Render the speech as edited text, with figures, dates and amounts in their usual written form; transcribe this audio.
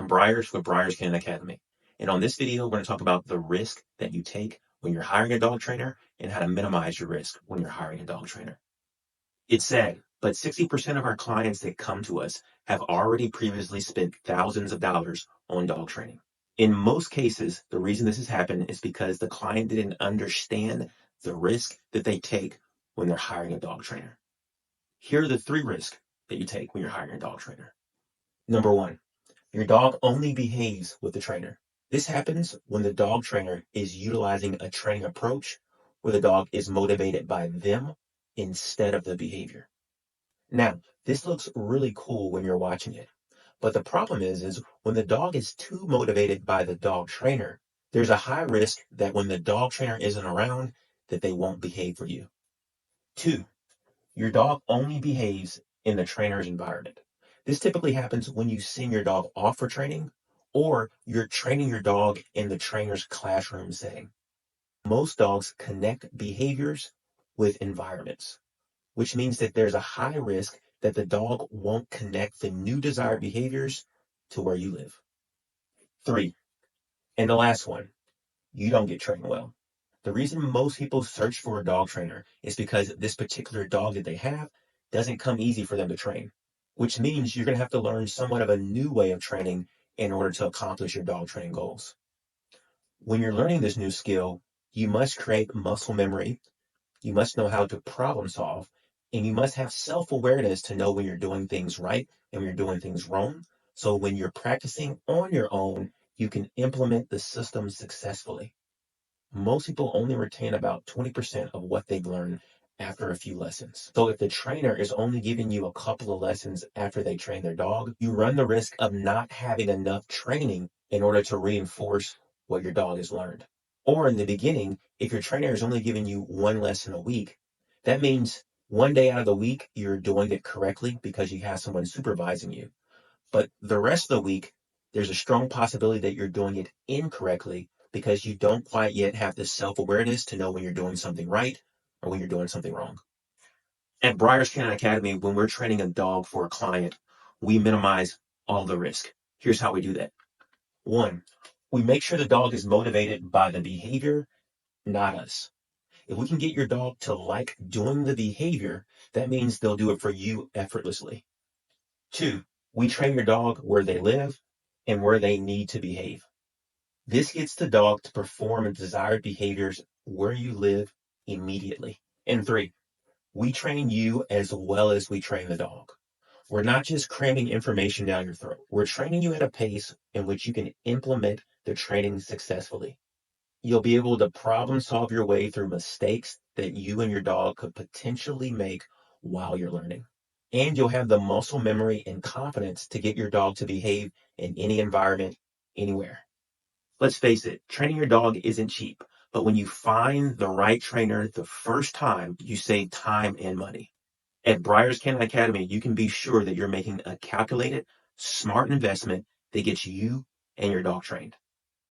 I'm Breyers with Breyers Canine Academy. And on this video, we're going to talk about the risk that you take when you're hiring a dog trainer and how to minimize your risk when you're hiring a dog trainer. It's sad, but 60% of our clients that come to us have already previously spent thousands of dollars on dog training. In most cases, the reason this has happened is because the client didn't understand the risk that they take when they're hiring a dog trainer. Here are the 3 risks that you take when you're hiring a dog trainer. Number 1. Your dog only behaves with the trainer. This happens when the dog trainer is utilizing a training approach where the dog is motivated by them instead of the behavior. Now, this looks really cool when you're watching it, but the problem is when the dog is too motivated by the dog trainer, there's a high risk that when the dog trainer isn't around, that they won't behave for you. 2, your dog only behaves in the trainer's environment. This typically happens when you send your dog off for training or you're training your dog in the trainer's classroom setting. Most dogs connect behaviors with environments, which means that there's a high risk that the dog won't connect the new desired behaviors to where you live. 3, and the last one, you don't get trained well. The reason most people search for a dog trainer is because this particular dog that they have doesn't come easy for them to train, which means you're going to have to learn somewhat of a new way of training in order to accomplish your dog training goals. When you're learning this new skill, you must create muscle memory, you must know how to problem solve, and you must have self-awareness to know when you're doing things right and when you're doing things wrong. So when you're practicing on your own, you can implement the system successfully. Most people only retain about 20% of what they've learned after a few lessons. So if the trainer is only giving you a couple of lessons after they train their dog, you run the risk of not having enough training in order to reinforce what your dog has learned. Or in the beginning, if your trainer is only giving you 1 lesson a week, that means 1 day out of the week, you're doing it correctly because you have someone supervising you. But the rest of the week, there's a strong possibility that you're doing it incorrectly because you don't quite yet have the self-awareness to know when you're doing something right or when you're doing something wrong. At Breyers Canine Academy, when we're training a dog for a client, we minimize all the risk. Here's how we do that. 1, we make sure the dog is motivated by the behavior, not us. If we can get your dog to like doing the behavior, that means they'll do it for you effortlessly. 2, we train your dog where they live and where they need to behave. This gets the dog to perform desired behaviors where you live immediately. And 3, we train you as well as we train the dog. We're not just cramming information down your throat. We're training you at a pace in which you can implement the training successfully. You'll be able to problem solve your way through mistakes that you and your dog could potentially make while you're learning. And you'll have the muscle memory and confidence to get your dog to behave in any environment, anywhere. Let's face it, training your dog isn't cheap, but when you find the right trainer the first time, you save time and money. At Breyers Canine Academy, you can be sure that you're making a calculated, smart investment that gets you and your dog trained.